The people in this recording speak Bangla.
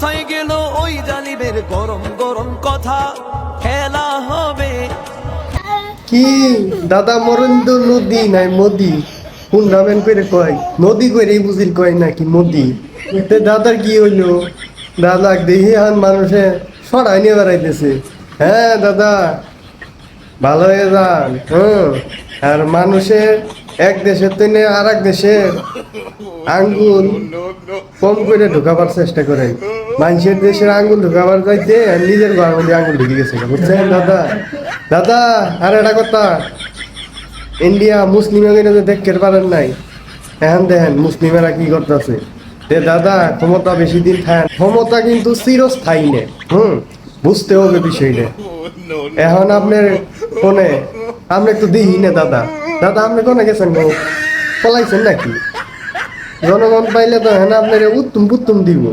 কোথায় গেল ওই জালিমের গরম গরম কথা, খেলা হবে। কি দাদা মরেন্দ্র নদী নাই মোদি, কোন রামেন করে কয় নদী করেই বুঝিল কয় নাকি মোদি। তে দাদার কি হইলো? দাদা দেখি এখন মানুষে সরাই নিয়ে বেড়াইতেছে। হ্যাঁ দাদা ভালো হয়ে যান। আর মানুষের এক দেশের থেকে আর এক দেশের আঙ্গুল কম করে ঢুকাবার চেষ্টা করেন। মানুষের দেশের আঙ্গুল ঢুকাবার যাইতে আর নিজের ঘর মধ্যে আঙ্গুল ঢুকে গেছে, বুঝছেন দাদা? দাদা আর একটা কথা, ইন্ডিয়া মুসলিম দেখতে পারেন নাই, এখন দেখেন মুসলিমেরা কি করতেছে। তে দাদা ক্ষমতা বেশি দিন থাকে, ক্ষমতা কিন্তু চিরস্থায়ী নে। বুঝতে হবে বিষয়টা। এখন আপনার কোনে আপনি একটু দিই না দাদা। দাদা আপনি কোনে গেছেন গো, পলাইছেন নাকি? জনগণ পাইলে তো হ্যাঁ আপনার উত্তম পুত্তম দিব।